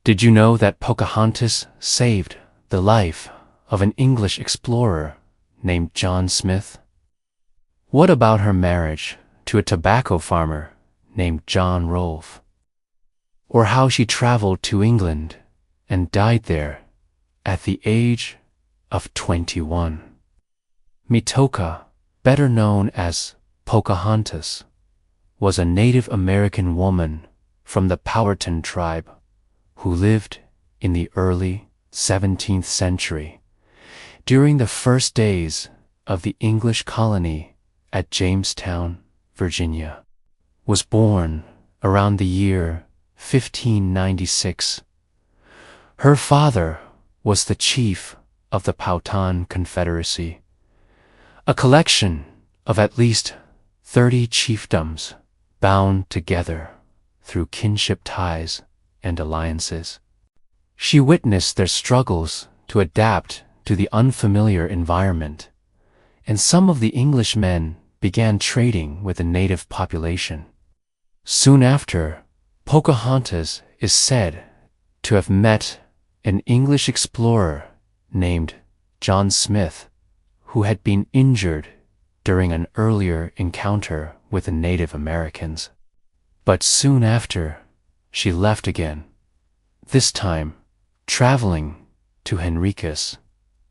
Did you know that Pocahontas saved the life of an English explorer named John Smith? What about her marriage to a tobacco farmer named John Rolfe? Or how she traveled to England and died there at the age of 21? Matoaka, better known as Pocahontas, was a Native American woman from the Powhatan tribe who lived in the early 17th century during the first days of the English colony at Jamestown, Virginia. Was born around the year 1596. Her father was the chief of the Powhatan Confederacy, a collection of at least 30 chiefdoms bound together through kinship ties and alliances. She witnessed their struggles to adapt to the unfamiliar environment, and some of the Englishmen began trading with the native population. Soon after, Pocahontas is said to have met an English explorer named John Smith, who had been injured during an earlier encounter with the Native Americans. But soon after, she left again, this time traveling to Henricus,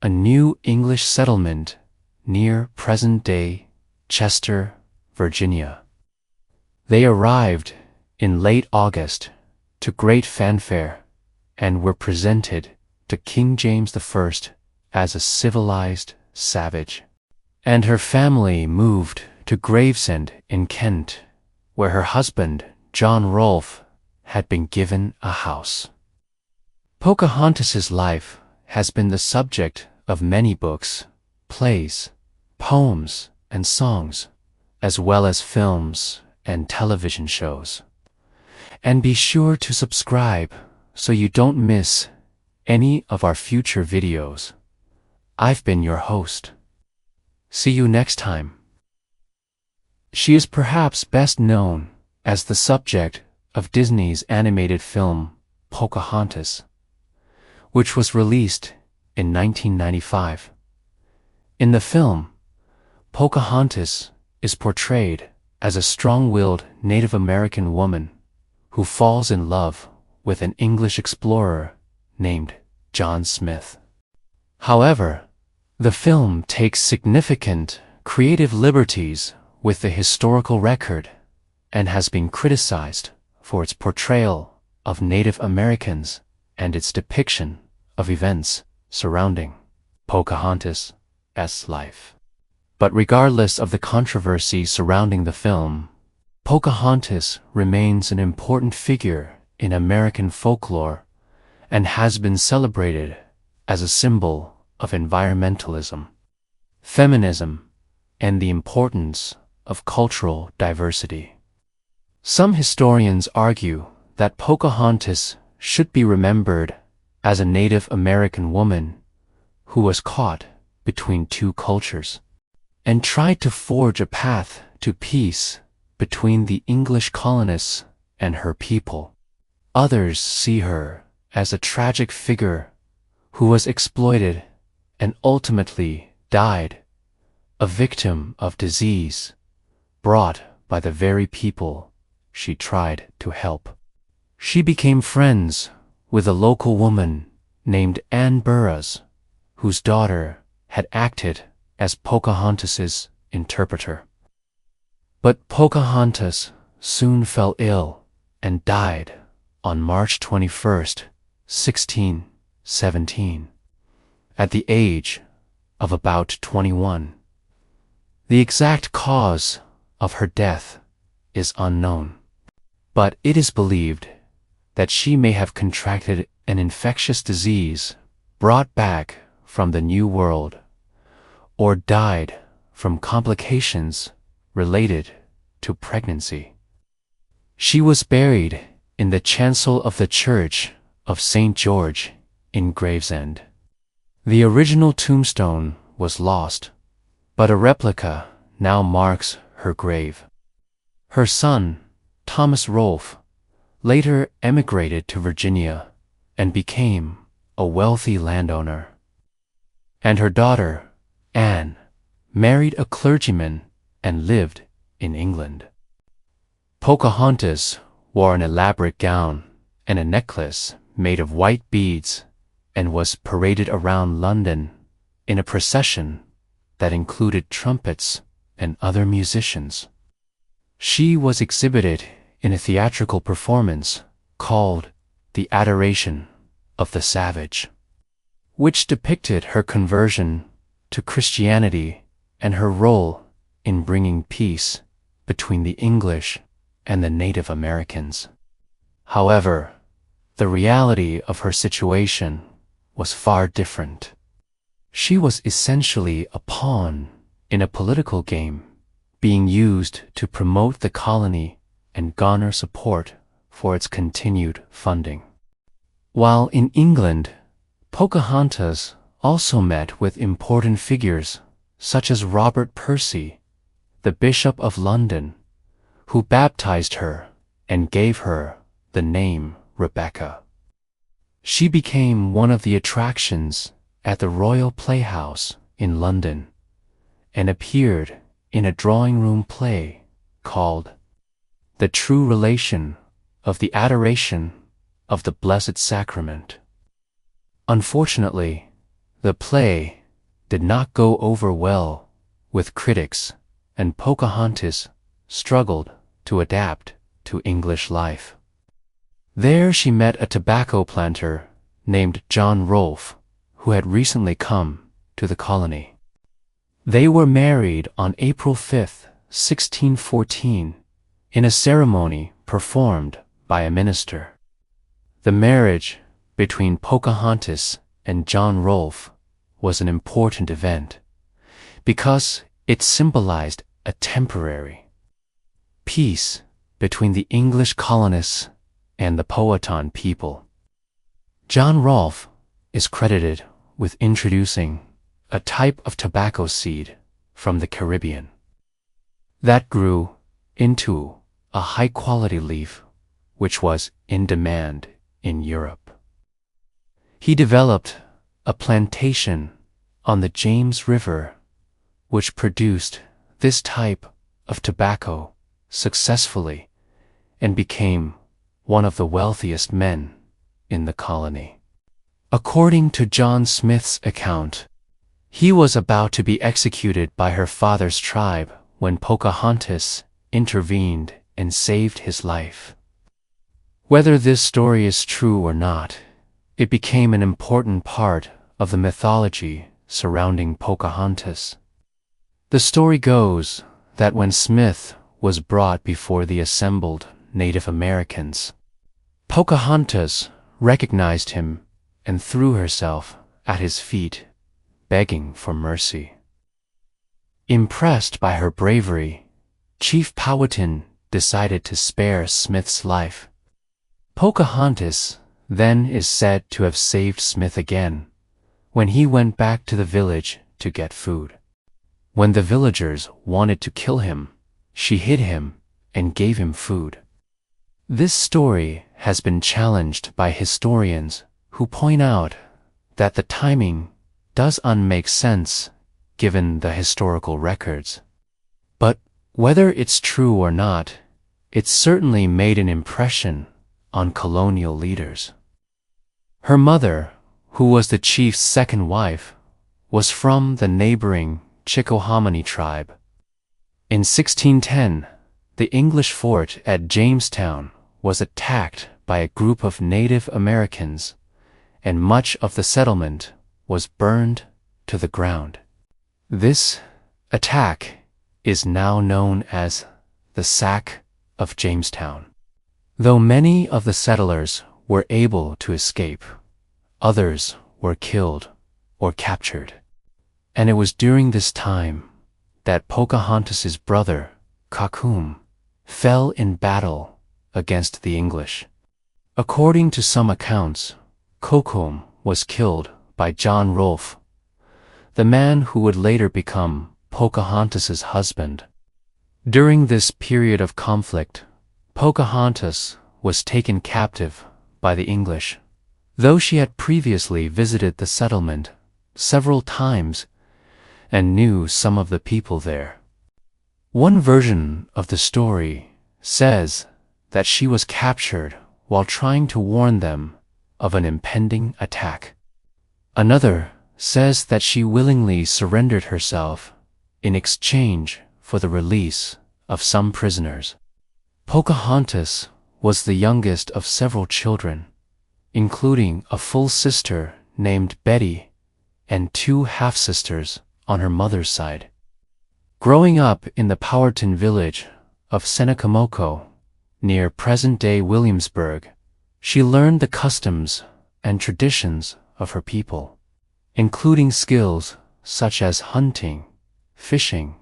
a new English settlement near present-day Chester, Virginia. They arrived in late August to great fanfare and were presented to King James I as a civilized savage. And her family moved to Gravesend in Kent, where her husband, John Rolfe, had been given a house. Pocahontas's life has been the subject of many books, plays, poems, and songs, as well as films and television shows. And be sure to subscribe so you don't miss any of our future videos. I've been your host. See you next time. She is perhaps best known as the subject of Disney's animated film Pocahontas, which was released in 1995. In the film, Pocahontas is portrayed as a strong-willed Native American woman who falls in love with an English explorer named John Smith. However, the film takes significant creative liberties with the historical record and has been criticized for its portrayal of Native Americans and its depiction of events surrounding Pocahontas' life. But regardless of the controversy surrounding the film, Pocahontas remains an important figure in American folklore and has been celebrated as a symbol of environmentalism, feminism, and the importance of cultural diversity. Some historians argue that Pocahontas should be remembered as a Native American woman who was caught between two cultures and tried to forge a path to peace between the English colonists and her people. Others see her as a tragic figure who was exploited and ultimately died, a victim of disease brought by the very people she tried to help. She became friends with a local woman named Anne Burroughs, whose daughter had acted as Pocahontas's interpreter. But Pocahontas soon fell ill and died on March 21st, 1617, at the age of about 21. The exact cause of her death is unknown, but it is believed that she may have contracted an infectious disease brought back from the New World, or died from complications related to pregnancy. She was buried in the chancel of the Church of St. George in Gravesend. The original tombstone was lost, but a replica now marks her grave. Her son, Thomas Rolfe, later emigrated to Virginia and became a wealthy landowner. And her daughter, Anne, married a clergyman and lived in England. Pocahontas wore an elaborate gown and a necklace made of white beads and was paraded around London in a procession that included trumpets and other musicians. She was exhibited in a theatrical performance called The Adoration of the Savage, which depicted her conversion to Christianity and her role in bringing peace between the English and the Native Americans. However, the reality of her situation was far different. She was essentially a pawn in a political game, being used to promote the colony and garner support for its continued funding. While in England, Pocahontas also met with important figures such as Robert Percy, the Bishop of London, who baptized her and gave her the name Rebecca. She became one of the attractions at the Royal Playhouse in London and appeared in a drawing room play called The True Relation of the Adoration of the Blessed Sacrament. Unfortunately, the play did not go over well with critics, and Pocahontas struggled to adapt to English life. There she met a tobacco planter named John Rolfe, who had recently come to the colony. They were married on April 5, 1614, in a ceremony performed by a minister. The marriage between Pocahontas and John Rolfe was an important event because it symbolized a temporary peace between the English colonists and the Powhatan people. John Rolfe is credited with introducing a type of tobacco seed from the Caribbean that grew into a high-quality leaf which was in demand in Europe. He developed a plantation on the James River which produced this type of tobacco successfully and became one of the wealthiest men in the colony. According to John Smith's account, he was about to be executed by her father's tribe when Pocahontas intervened and saved his life. Whether this story is true or not, it became an important part of the mythology surrounding Pocahontas. The story goes that when Smith was brought before the assembled Native Americans, Pocahontas recognized him and threw herself at his feet, begging for mercy. Impressed by her bravery, Chief Powhatan decided to spare Smith's life. Pocahontas then is said to have saved Smith again when he went back to the village to get food. When the villagers wanted to kill him, she hid him and gave him food. This story has been challenged by historians who point out that the timing does not make sense given the historical records. But whether it's true or not, it certainly made an impression on colonial leaders. Her mother, who was the chief's second wife, was from the neighboring Chickahominy tribe. In 1610, the English fort at Jamestown was attacked by a group of Native Americans, and much of the settlement was burned to the ground. This attack is now known as the Sack of Jamestown. Though many of the settlers were able to escape, others were killed or captured. And it was during this time that Pocahontas's brother, Cocoom, fell in battle against the English. According to some accounts, Cocoom was killed by John Rolfe, the man who would later become Pocahontas's husband. During this period of conflict, Pocahontas was taken captive by the English, though she had previously visited the settlement several times and knew some of the people there. One version of the story says that she was captured while trying to warn them of an impending attack. Another says that she willingly surrendered herself in exchange for the release of some prisoners. Pocahontas was the youngest of several children, including a full sister named Betty and two half-sisters on her mother's side. Growing up in the Powhatan village of Senecamoco, near present-day Williamsburg, she learned the customs and traditions of her people, including skills such as hunting, fishing,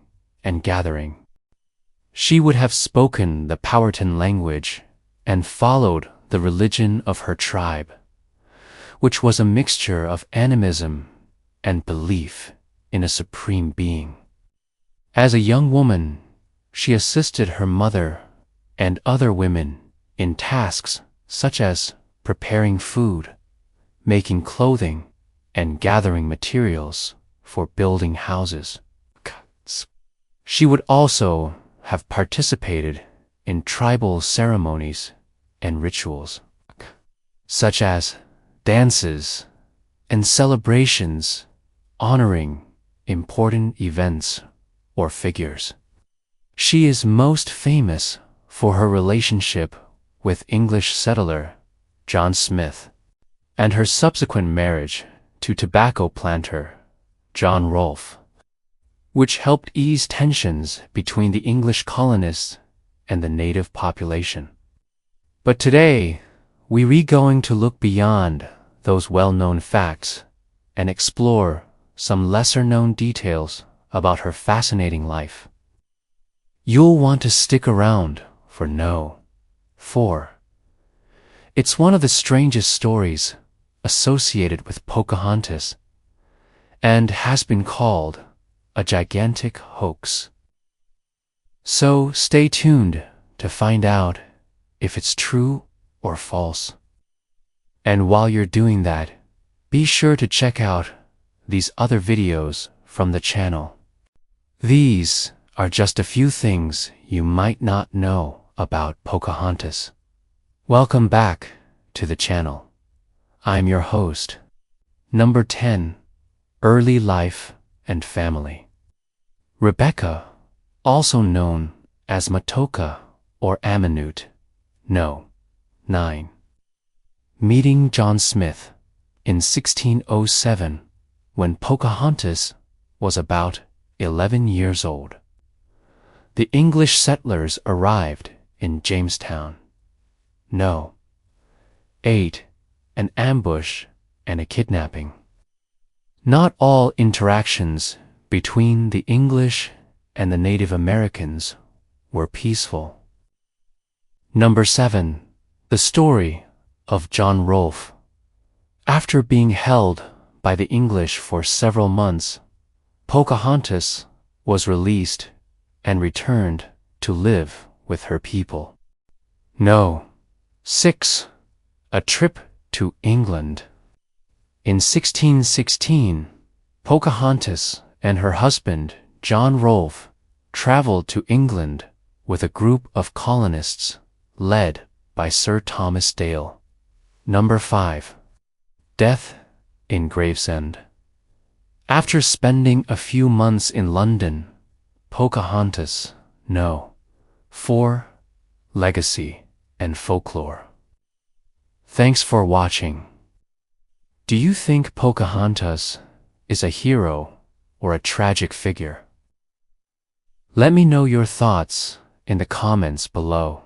and gathering. She would have spoken the Powhatan language and followed the religion of her tribe, which was a mixture of animism and belief in a supreme being. As a young woman, she assisted her mother and other women in tasks such as preparing food, making clothing, and gathering materials for building houses. She would also have participated in tribal ceremonies and rituals, such as dances and celebrations honoring important events or figures. She is most famous for her relationship with English settler John Smith and her subsequent marriage to tobacco planter John Rolfe, which helped ease tensions between the English colonists and the native population. But today, we're going to look beyond those well-known facts and explore some lesser-known details about her fascinating life. You'll want to stick around for it's one of the strangest stories associated with Pocahontas and has been called a gigantic hoax. So stay tuned to find out if it's true or false. And while you're doing that, be sure to check out these other videos from the channel. These are just a few things you might not know about Pocahontas. Welcome back to the channel. I'm your host. Number 10. Early Life and Family. Rebecca, also known as Matoaka or Amanute, No. 9. Meeting John Smith in 1607 when Pocahontas was about 11 years old. The English settlers arrived in Jamestown. No. 8. An ambush and a kidnapping. Not all interactions between the English and the Native Americans were peaceful. Number 7. The story of John Rolfe. After being held by the English for several months, Pocahontas was released and returned to live with her people. No. 6. A trip to England. In 1616, Pocahontas and her husband, John Rolfe, traveled to England with a group of colonists led by Sir Thomas Dale. Number 5. Death in Gravesend. After spending a few months in London, Pocahontas, No. 4. Legacy and Folklore. Thanks for watching. Do you think Pocahontas is a hero or a tragic figure? Let me know your thoughts in the comments below.